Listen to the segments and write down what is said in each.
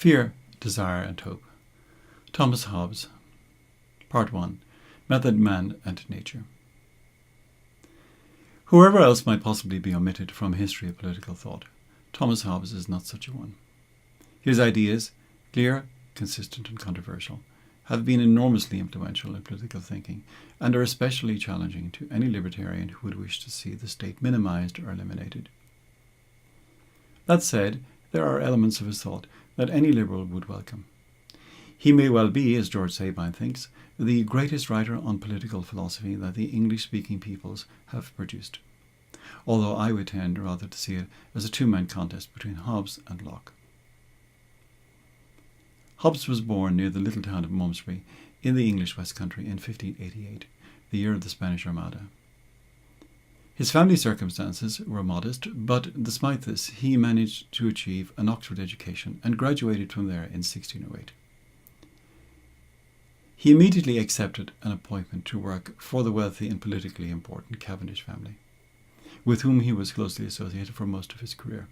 Fear, Desire and Hope. Thomas Hobbes. Part 1. Method, Man and Nature. Whoever else might possibly be omitted from a history of political thought, Thomas Hobbes is not such a one. His ideas, clear, consistent and controversial, have been enormously influential in political thinking and are especially challenging to any libertarian who would wish to see the state minimized or eliminated. That said, there are elements of his thought that any liberal would welcome. He may well be, as George Sabine thinks, the greatest writer on political philosophy that the English-speaking peoples have produced, although I would tend rather to see it as a two-man contest between Hobbes and Locke. Hobbes was born near the little town of Malmesbury in the English West Country in 1588, the year of the Spanish Armada. His family circumstances were modest, but despite this, he managed to achieve an Oxford education and graduated from there in 1608. He immediately accepted an appointment to work for the wealthy and politically important Cavendish family, with whom he was closely associated for most of his career.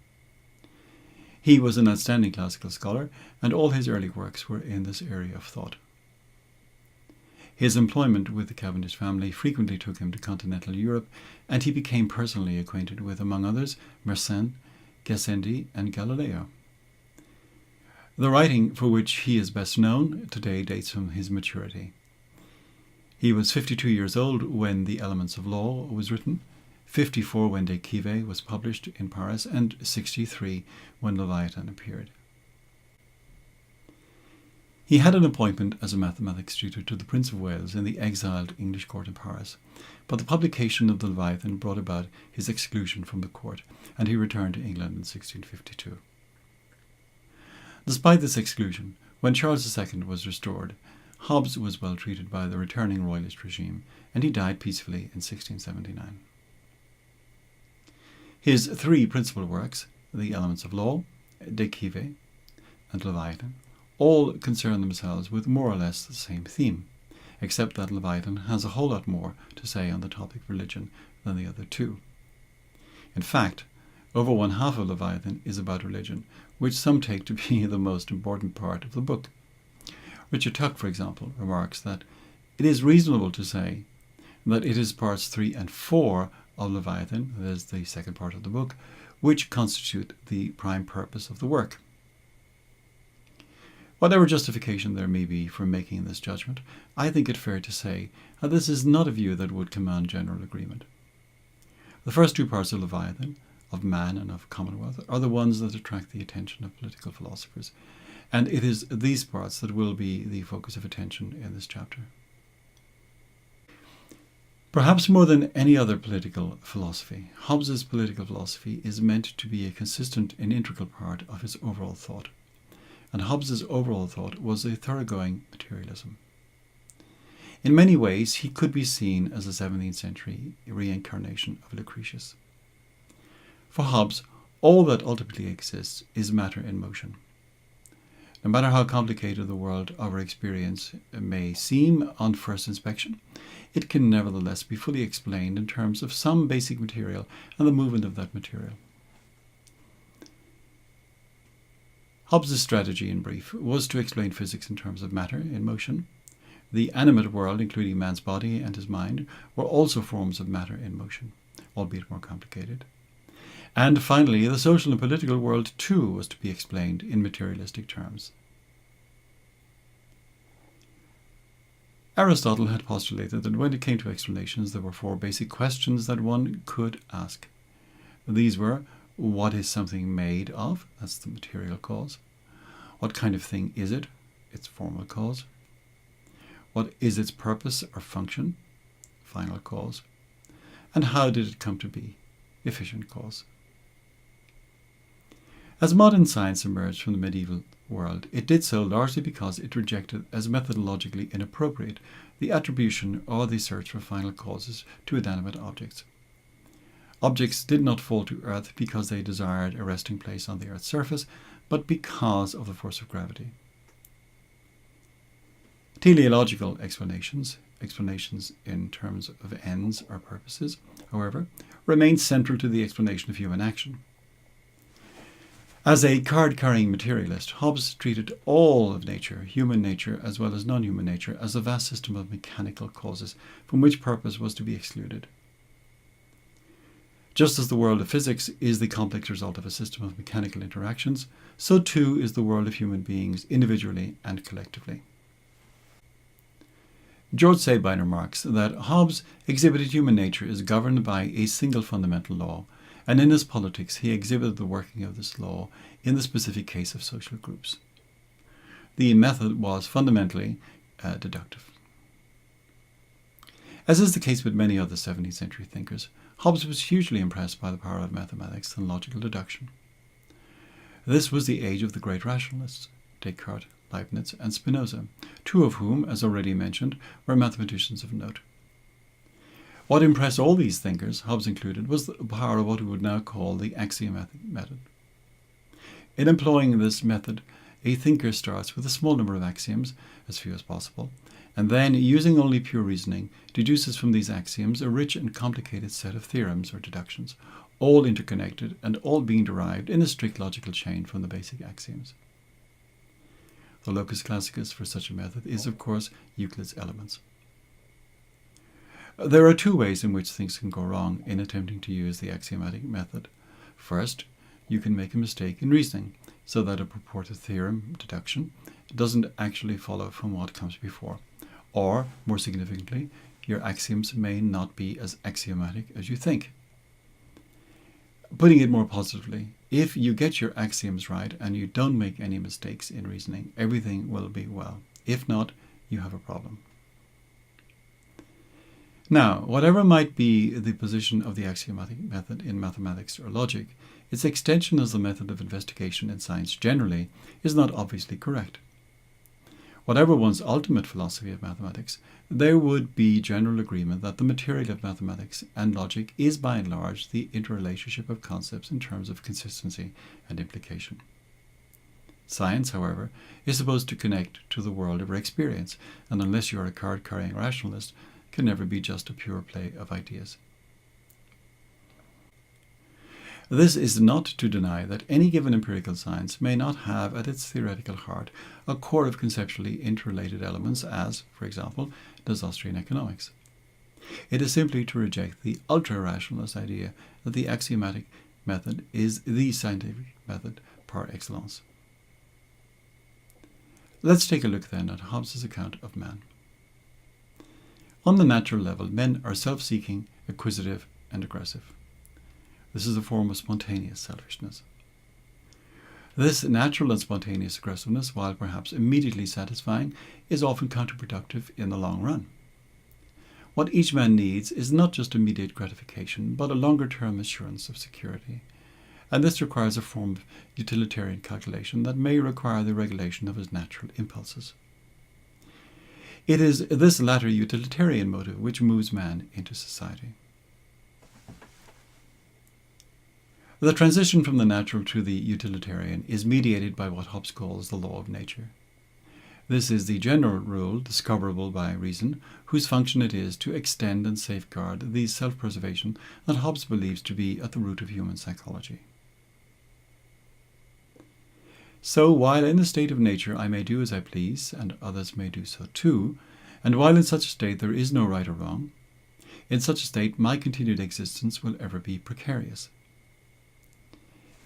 He was an outstanding classical scholar, and all his early works were in this area of thought. His employment with the Cavendish family frequently took him to continental Europe, and he became personally acquainted with, among others, Mersenne, Gassendi, and Galileo. The writing for which he is best known today dates from his maturity. He was 52 years old when The Elements of Law was written, 54 when De Cive was published in Paris, and 63 when Leviathan appeared. He had an appointment as a mathematics tutor to the Prince of Wales in the exiled English court in Paris, but the publication of the Leviathan brought about his exclusion from the court, and he returned to England in 1652. Despite this exclusion, when Charles II was restored, Hobbes was well treated by the returning royalist regime, and he died peacefully in 1679. His three principal works, The Elements of Law, De Cive, and Leviathan, all concern themselves with more or less the same theme, except that Leviathan has a whole lot more to say on the topic of religion than the other two. In fact, over one half of Leviathan is about religion, which some take to be the most important part of the book. Richard Tuck, for example, remarks that it is reasonable to say that it is parts 3 and 4 of Leviathan, that is the second part of the book, which constitute the prime purpose of the work. Whatever justification there may be for making this judgment, I think it fair to say that this is not a view that would command general agreement. The first two parts of Leviathan, of man and of commonwealth, are the ones that attract the attention of political philosophers, and it is these parts that will be the focus of attention in this chapter. Perhaps more than any other political philosophy, Hobbes's political philosophy is meant to be a consistent and integral part of his overall thought. And Hobbes's overall thought was a thoroughgoing materialism. In many ways, he could be seen as a 17th century reincarnation of Lucretius. For Hobbes, all that ultimately exists is matter in motion. No matter how complicated the world of our experience may seem on first inspection, it can nevertheless be fully explained in terms of some basic material and the movement of that material. Hobbes' strategy, in brief, was to explain physics in terms of matter in motion. The animate world, including man's body and his mind, were also forms of matter in motion, albeit more complicated. And finally, the social and political world too was to be explained in materialistic terms. Aristotle had postulated that when it came to explanations, there were four basic questions that one could ask. These were: what is something made of? That's the material cause. What kind of thing is it? Its formal cause. What is its purpose or function? Final cause. And how did it come to be? Efficient cause. As modern science emerged from the medieval world, it did so largely because it rejected as methodologically inappropriate the attribution or the search for final causes to inanimate objects. Objects did not fall to earth because they desired a resting place on the earth's surface, but because of the force of gravity. Teleological explanations in terms of ends or purposes, however, remain central to the explanation of human action. As a card-carrying materialist, Hobbes treated all of nature, human nature as well as non-human nature, as a vast system of mechanical causes from which purpose was to be excluded. Just as the world of physics is the complex result of a system of mechanical interactions, so too is the world of human beings individually and collectively. George Sabine remarks that Hobbes exhibited human nature is governed by a single fundamental law, and in his politics he exhibited the working of this law in the specific case of social groups. The method was fundamentally deductive. As is the case with many other 17th century thinkers, Hobbes was hugely impressed by the power of mathematics and logical deduction. This was the age of the great rationalists, Descartes, Leibniz, and Spinoza, two of whom, as already mentioned, were mathematicians of note. What impressed all these thinkers, Hobbes included, was the power of what we would now call the axiomatic method. In employing this method, a thinker starts with a small number of axioms, as few as possible, and then, using only pure reasoning, deduces from these axioms a rich and complicated set of theorems or deductions, all interconnected and all being derived in a strict logical chain from the basic axioms. The locus classicus for such a method is, of course, Euclid's Elements. There are two ways in which things can go wrong in attempting to use the axiomatic method. First, you can make a mistake in reasoning, so that a purported theorem, deduction, doesn't actually follow from what comes before. Or, more significantly, your axioms may not be as axiomatic as you think. Putting it more positively, if you get your axioms right and you don't make any mistakes in reasoning, everything will be well. If not, you have a problem. Now, whatever might be the position of the axiomatic method in mathematics or logic, its extension as a method of investigation in science generally is not obviously correct. Whatever one's ultimate philosophy of mathematics, there would be general agreement that the material of mathematics and logic is by and large the interrelationship of concepts in terms of consistency and implication. Science, however, is supposed to connect to the world of our experience, and unless you are a card-carrying rationalist, can never be just a pure play of ideas. This is not to deny that any given empirical science may not have at its theoretical heart a core of conceptually interrelated elements as, for example, does Austrian economics. It is simply to reject the ultra-rationalist idea that the axiomatic method is the scientific method par excellence. Let's take a look then at Hobbes' account of man. On the natural level, men are self-seeking, acquisitive, and aggressive. This is a form of spontaneous selfishness. This natural and spontaneous aggressiveness, while perhaps immediately satisfying, is often counterproductive in the long run. What each man needs is not just immediate gratification, but a longer-term assurance of security. And this requires a form of utilitarian calculation that may require the regulation of his natural impulses. It is this latter utilitarian motive which moves man into society. The transition from the natural to the utilitarian is mediated by what Hobbes calls the law of nature. This is the general rule, discoverable by reason, whose function it is to extend and safeguard the self-preservation that Hobbes believes to be at the root of human psychology. So, while in the state of nature I may do as I please, and others may do so too, and while in such a state there is no right or wrong, in such a state my continued existence will ever be precarious.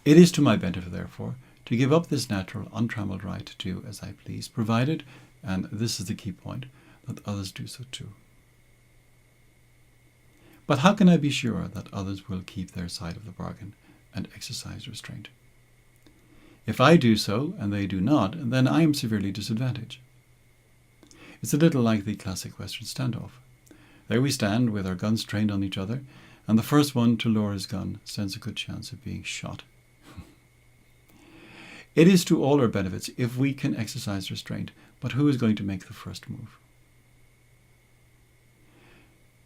It is to my benefit, therefore, to give up this natural, untrammeled right to do as I please, provided, and this is the key point, that others do so too. But how can I be sure that others will keep their side of the bargain and exercise restraint? If I do so, and they do not, then I am severely disadvantaged. It's a little like the classic Western standoff. There we stand, with our guns trained on each other, and the first one to lower his gun stands a good chance of being shot. It is to all our benefits if we can exercise restraint, but who is going to make the first move?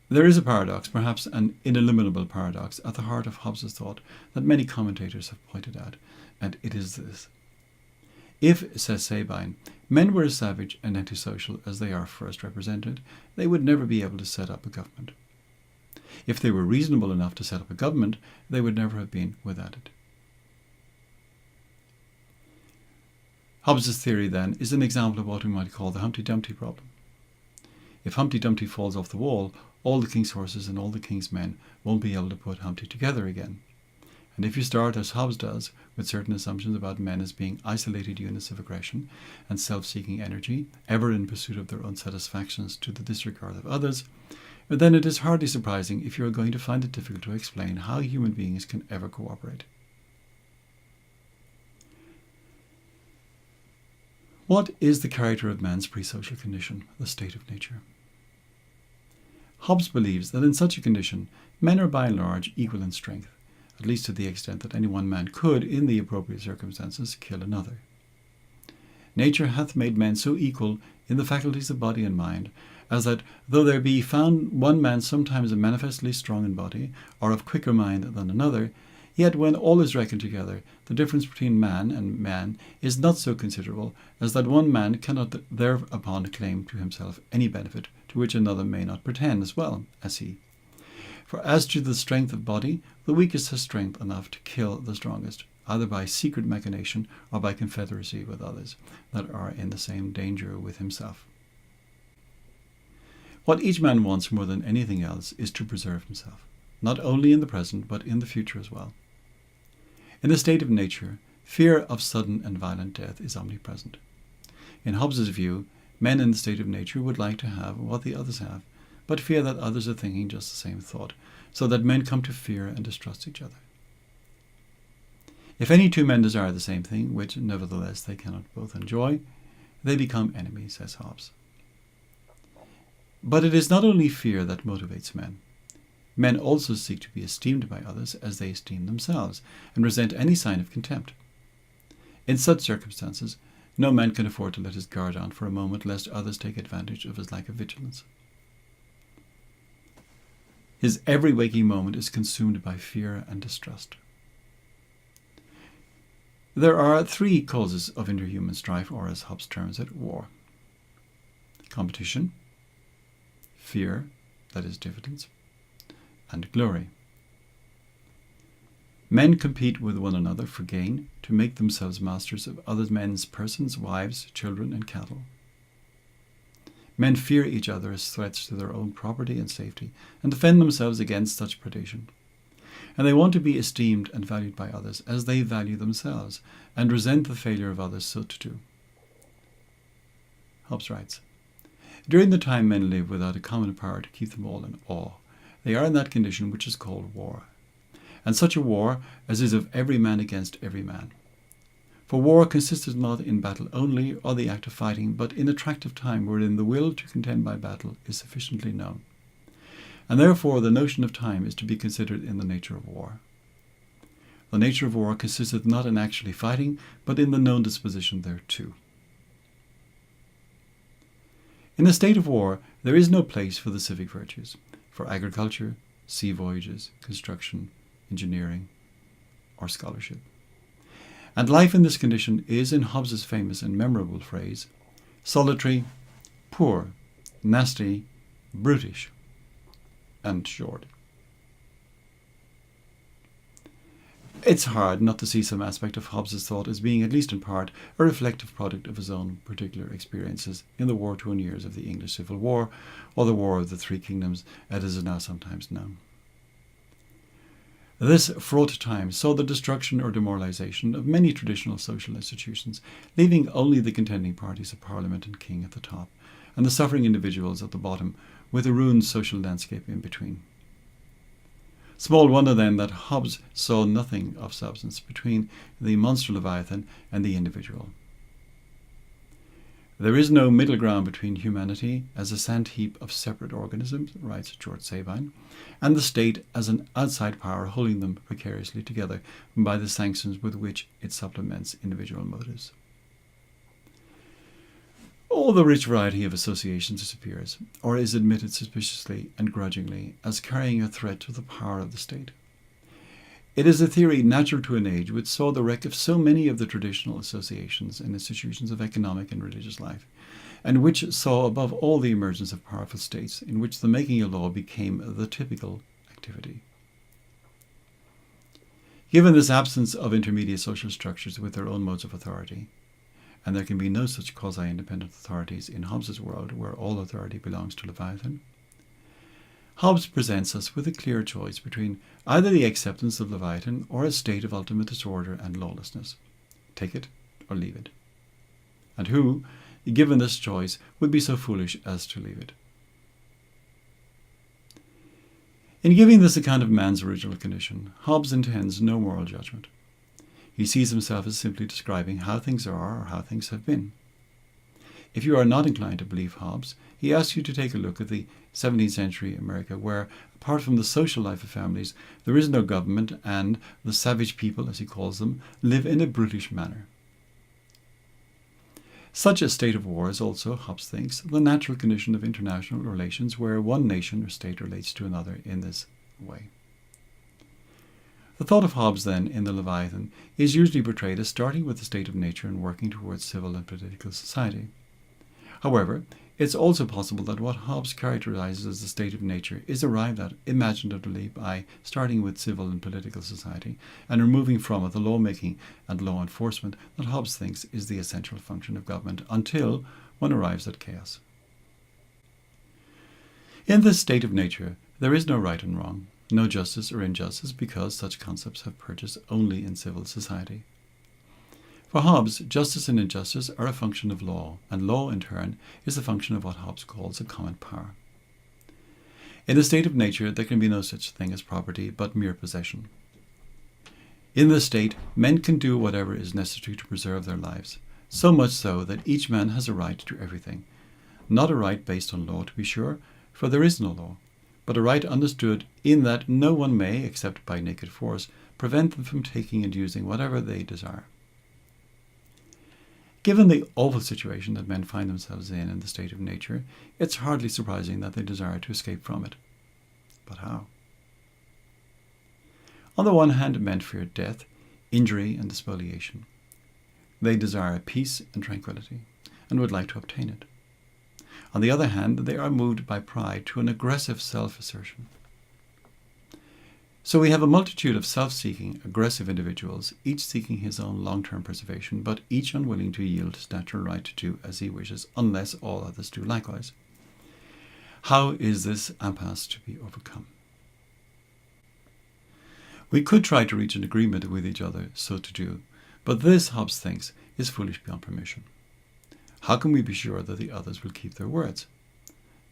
There is a paradox, perhaps an ineliminable paradox, at the heart of Hobbes' thought that many commentators have pointed out, and it is this. If, says Sabine, men were as savage and antisocial as they are first represented, they would never be able to set up a government. If they were reasonable enough to set up a government, they would never have been without it. Hobbes' theory, then, is an example of what we might call the Humpty Dumpty problem. If Humpty Dumpty falls off the wall, all the king's horses and all the king's men won't be able to put Humpty together again. And if you start, as Hobbes does, with certain assumptions about men as being isolated units of aggression and self-seeking energy, ever in pursuit of their own satisfactions to the disregard of others, then it is hardly surprising if you are going to find it difficult to explain how human beings can ever cooperate. What is the character of man's pre-social condition, the state of nature? Hobbes believes that in such a condition, men are by and large equal in strength, at least to the extent that any one man could, in the appropriate circumstances, kill another. Nature hath made men so equal in the faculties of body and mind, as that though there be found one man sometimes manifestly strong in body, or of quicker mind than another, yet when all is reckoned together, the difference between man and man is not so considerable as that one man cannot thereupon claim to himself any benefit to which another may not pretend as well as he. For as to the strength of body, the weakest has strength enough to kill the strongest, either by secret machination or by confederacy with others that are in the same danger with himself. What each man wants more than anything else is to preserve himself, not only in the present but in the future as well. In the state of nature, fear of sudden and violent death is omnipresent. In Hobbes' view, men in the state of nature would like to have what the others have, but fear that others are thinking just the same thought, so that men come to fear and distrust each other. If any two men desire the same thing, which nevertheless they cannot both enjoy, they become enemies, says Hobbes. But it is not only fear that motivates men. Men also seek to be esteemed by others as they esteem themselves, and resent any sign of contempt. In such circumstances, no man can afford to let his guard down for a moment lest others take advantage of his lack of vigilance. His every waking moment is consumed by fear and distrust. There are three causes of interhuman strife, or as Hobbes terms it, war: competition, fear, that is diffidence, and glory. Men compete with one another for gain, to make themselves masters of other men's persons, wives, children, and cattle. Men fear each other as threats to their own property and safety, and defend themselves against such predation. And they want to be esteemed and valued by others as they value themselves, and resent the failure of others so to do. Hobbes writes, "During the time men live without a common power to keep them all in awe, they are in that condition which is called war, and such a war as is of every man against every man. For war consisteth not in battle only, or the act of fighting, but in a tract of time wherein the will to contend by battle is sufficiently known. And therefore the notion of time is to be considered in the nature of war. The nature of war consisteth not in actually fighting, but in the known disposition thereto." In a state of war, there is no place for the civic virtues, for agriculture, sea voyages, construction, engineering, or scholarship. And life in this condition is, in Hobbes' famous and memorable phrase, solitary, poor, nasty, brutish, and short. It's hard not to see some aspect of Hobbes' thought as being, at least in part, a reflective product of his own particular experiences in the war-torn years of the English Civil War, or the War of the Three Kingdoms, as it is now sometimes known. This fraught time saw the destruction or demoralization of many traditional social institutions, leaving only the contending parties of Parliament and King at the top, and the suffering individuals at the bottom, with a ruined social landscape in between. Small wonder then that Hobbes saw nothing of substance between the monster Leviathan and the individual. "There is no middle ground between humanity as a sand heap of separate organisms," writes George Sabine, "and the state as an outside power holding them precariously together by the sanctions with which it supplements individual motives." All the rich variety of associations disappears, or is admitted suspiciously and grudgingly as carrying a threat to the power of the state. It is a theory natural to an age which saw the wreck of so many of the traditional associations and institutions of economic and religious life, and which saw above all the emergence of powerful states in which the making of law became the typical activity. Given this absence of intermediate social structures with their own modes of authority, and there can be no such quasi-independent authorities in Hobbes's world where all authority belongs to Leviathan. Hobbes presents us with a clear choice between either the acceptance of Leviathan or a state of ultimate disorder and lawlessness. Take it or leave it. And who, given this choice, would be so foolish as to leave it? In giving this account of man's original condition, Hobbes intends no moral judgment. He sees himself as simply describing how things are or how things have been. If you are not inclined to believe Hobbes, he asks you to take a look at the 17th century America, where, apart from the social life of families, there is no government, and the savage people, as he calls them, live in a brutish manner. Such a state of war is also, Hobbes thinks, the natural condition of international relations, where one nation or state relates to another in this way. The thought of Hobbes, then, in the Leviathan is usually portrayed as starting with the state of nature and working towards civil and political society. However, it's also possible that what Hobbes characterizes as the state of nature is arrived at imaginatively by starting with civil and political society and removing from it the lawmaking and law enforcement that Hobbes thinks is the essential function of government until one arrives at chaos. In this state of nature, there is no right and wrong, no justice or injustice, because such concepts have purchase only in civil society. For Hobbes, justice and injustice are a function of law, and law, in turn, is a function of what Hobbes calls a common power. In a state of nature, there can be no such thing as property, but mere possession. In this state, men can do whatever is necessary to preserve their lives, so much so that each man has a right to everything. Not a right based on law, to be sure, for there is no law, but a right understood in that no one may, except by naked force, prevent them from taking and using whatever they desire. Given the awful situation that men find themselves in the state of nature, it's hardly surprising that they desire to escape from it. But how? On the one hand, men fear death, injury, and spoliation. They desire peace and tranquility, and would like to obtain it. On the other hand, they are moved by pride to an aggressive self-assertion. So we have a multitude of self-seeking, aggressive individuals, each seeking his own long-term preservation, but each unwilling to yield his natural right to do as he wishes, unless all others do likewise. How is this impasse to be overcome? We could try to reach an agreement with each other so to do, but this, Hobbes thinks, is foolish beyond permission. How can we be sure that the others will keep their words?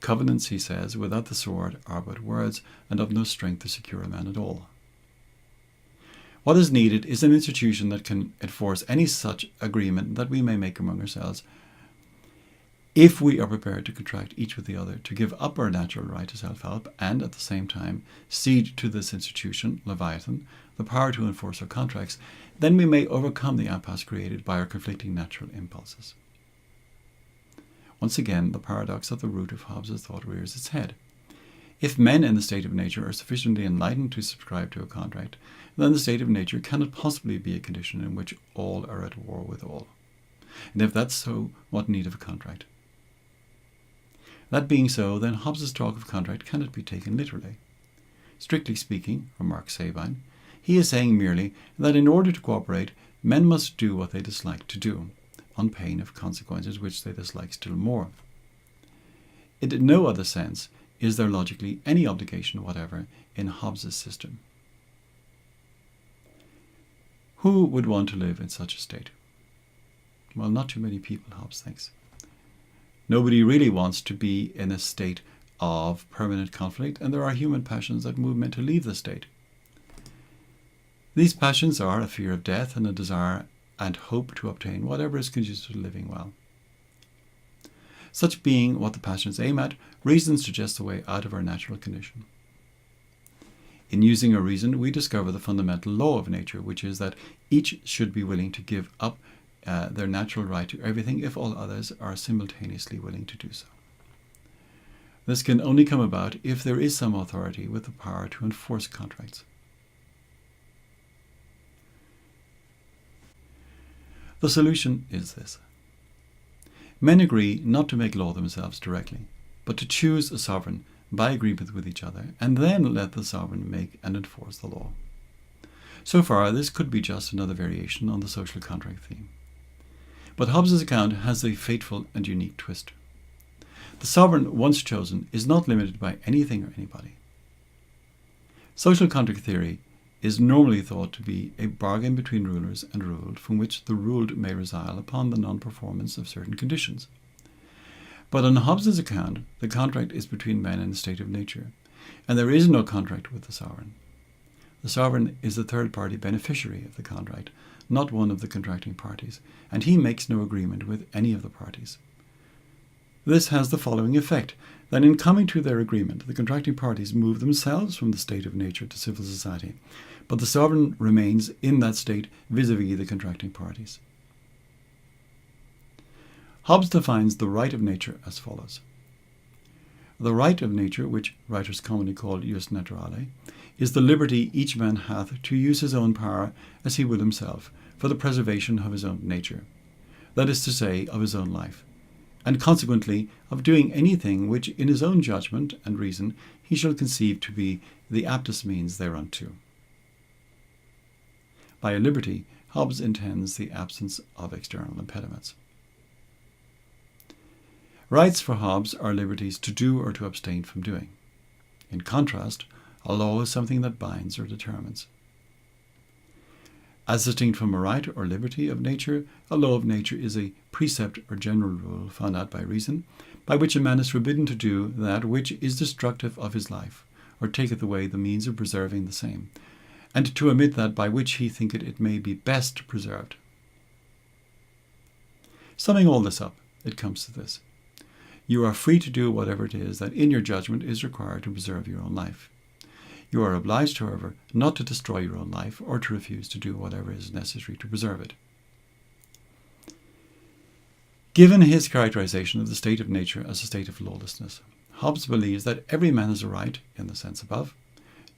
Covenants, he says, without the sword are but words, and of no strength to secure a man at all. What is needed is an institution that can enforce any such agreement that we may make among ourselves, if we are prepared to contract each with the other, to give up our natural right to self-help, and at the same time cede to this institution, Leviathan, the power to enforce our contracts, then we may overcome the impasse created by our conflicting natural impulses. Once again, the paradox at the root of Hobbes' thought rears its head. If men in the state of nature are sufficiently enlightened to subscribe to a contract, then the state of nature cannot possibly be a condition in which all are at war with all. And if that's so, what need of a contract? That being so, then Hobbes' talk of contract cannot be taken literally. Strictly speaking, remarks Sabine, he is saying merely that in order to cooperate, men must do what they dislike to do, on pain of consequences which they dislike still more. In no other sense is there logically any obligation whatever in Hobbes' system. Who would want to live in such a state? Well, not too many people, Hobbes thinks. Nobody really wants to be in a state of permanent conflict, and there are human passions that move men to leave the state. These passions are a fear of death and a desire and hope to obtain whatever is conducive to living well. Such being what the passions aim at, reason suggests a way out of our natural condition. In using our reason, we discover the fundamental law of nature, which is that each should be willing to give up their natural right to everything if all others are simultaneously willing to do so. This can only come about if there is some authority with the power to enforce contracts. The solution is this. Men agree not to make law themselves directly, but to choose a sovereign by agreement with each other, and then let the sovereign make and enforce the law. So far, this could be just another variation on the social contract theme. But Hobbes' account has a fateful and unique twist. The sovereign once chosen is not limited by anything or anybody. Social contract theory is normally thought to be a bargain between rulers and ruled, from which the ruled may resile upon the non-performance of certain conditions. But on Hobbes' account, the contract is between men and the state of nature, and there is no contract with the sovereign. The sovereign is the third-party beneficiary of the contract, not one of the contracting parties, and he makes no agreement with any of the parties. This has the following effect, that in coming to their agreement, the contracting parties move themselves from the state of nature to civil society, but the sovereign remains in that state vis-à-vis the contracting parties. Hobbes defines the right of nature as follows. The right of nature, which writers commonly call jus naturale, is the liberty each man hath to use his own power as he will himself, for the preservation of his own nature, that is to say, of his own life, and consequently of doing anything which in his own judgment and reason he shall conceive to be the aptest means thereunto. By a liberty, Hobbes intends the absence of external impediments. Rights for Hobbes are liberties to do or to abstain from doing. In contrast, a law is something that binds or determines. As distinct from a right or liberty of nature, a law of nature is a precept or general rule found out by reason, by which a man is forbidden to do that which is destructive of his life, or taketh away the means of preserving the same, and to omit that by which he thinketh it may be best preserved. Summing all this up, it comes to this. You are free to do whatever it is that in your judgment is required to preserve your own life. You are obliged, however, not to destroy your own life or to refuse to do whatever is necessary to preserve it. Given his characterization of the state of nature as a state of lawlessness, Hobbes believes that every man has a right, in the sense above,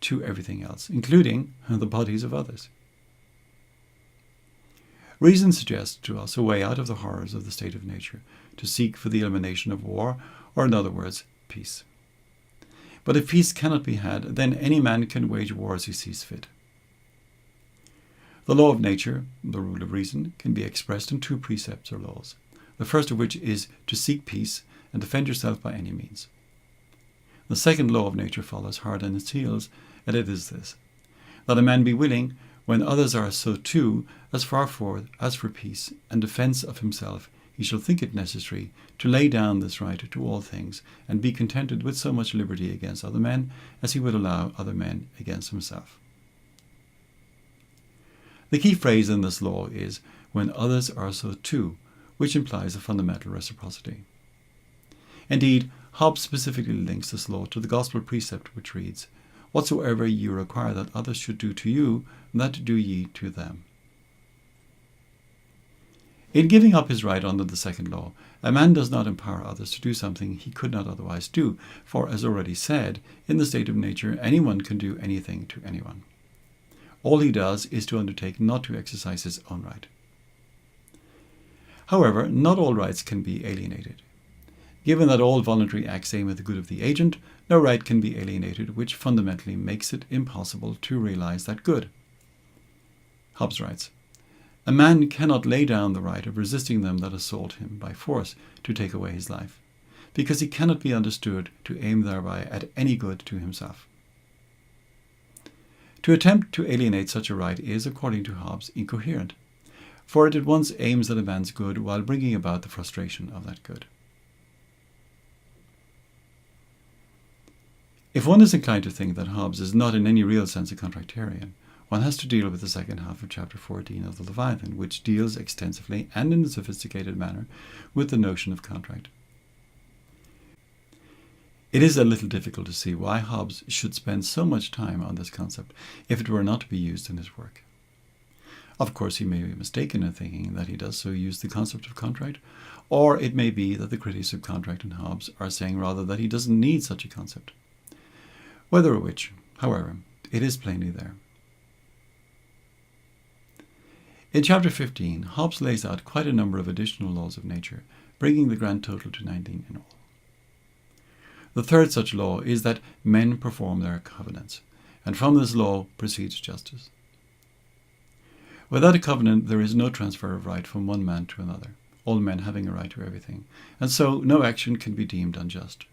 to everything else, including the bodies of others. Reason suggests to us a way out of the horrors of the state of nature, to seek for the elimination of war, or in other words, peace. But if peace cannot be had, then any man can wage war as he sees fit. The law of nature, the rule of reason, can be expressed in two precepts or laws, the first of which is to seek peace and defend yourself by any means. The second law of nature follows hard on its heels, and it is this, that a man be willing, when others are so too, as far forth as for peace and defence of himself, he shall think it necessary to lay down this right to all things, and be contented with so much liberty against other men as he would allow other men against himself. The key phrase in this law is, when others are so too, which implies a fundamental reciprocity. Indeed, Hobbes specifically links this law to the gospel precept which reads, whatsoever ye require that others should do to you, that do ye to them. In giving up his right under the second law, a man does not empower others to do something he could not otherwise do, for, as already said, in the state of nature anyone can do anything to anyone. All he does is to undertake not to exercise his own right. However, not all rights can be alienated. Given that all voluntary acts aim at the good of the agent, no right can be alienated, which fundamentally makes it impossible to realize that good. Hobbes writes, a man cannot lay down the right of resisting them that assault him by force to take away his life, because he cannot be understood to aim thereby at any good to himself. To attempt to alienate such a right is, according to Hobbes, incoherent, for it at once aims at a man's good while bringing about the frustration of that good. If one is inclined to think that Hobbes is not in any real sense a contractarian, one has to deal with the second half of chapter 14 of the Leviathan, which deals extensively and in a sophisticated manner with the notion of contract. It is a little difficult to see why Hobbes should spend so much time on this concept if it were not to be used in his work. Of course, he may be mistaken in thinking that he does so use the concept of contract, or it may be that the critics of contract in Hobbes are saying rather that he doesn't need such a concept. Whether or which, however, it is plainly there. In chapter 15, Hobbes lays out quite a number of additional laws of nature, bringing the grand total to 19 in all. The third such law is that men perform their covenants, and from this law proceeds justice. Without a covenant, there is no transfer of right from one man to another, all men having a right to everything, and so no action can be deemed unjust.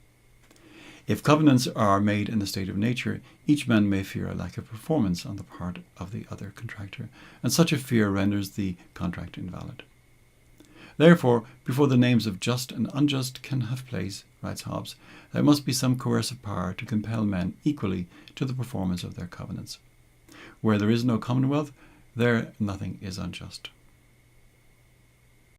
If covenants are made in a state of nature, each man may fear a lack of performance on the part of the other contractor, and such a fear renders the contract invalid. Therefore, before the names of just and unjust can have place, writes Hobbes, there must be some coercive power to compel men equally to the performance of their covenants. Where there is no commonwealth, there nothing is unjust.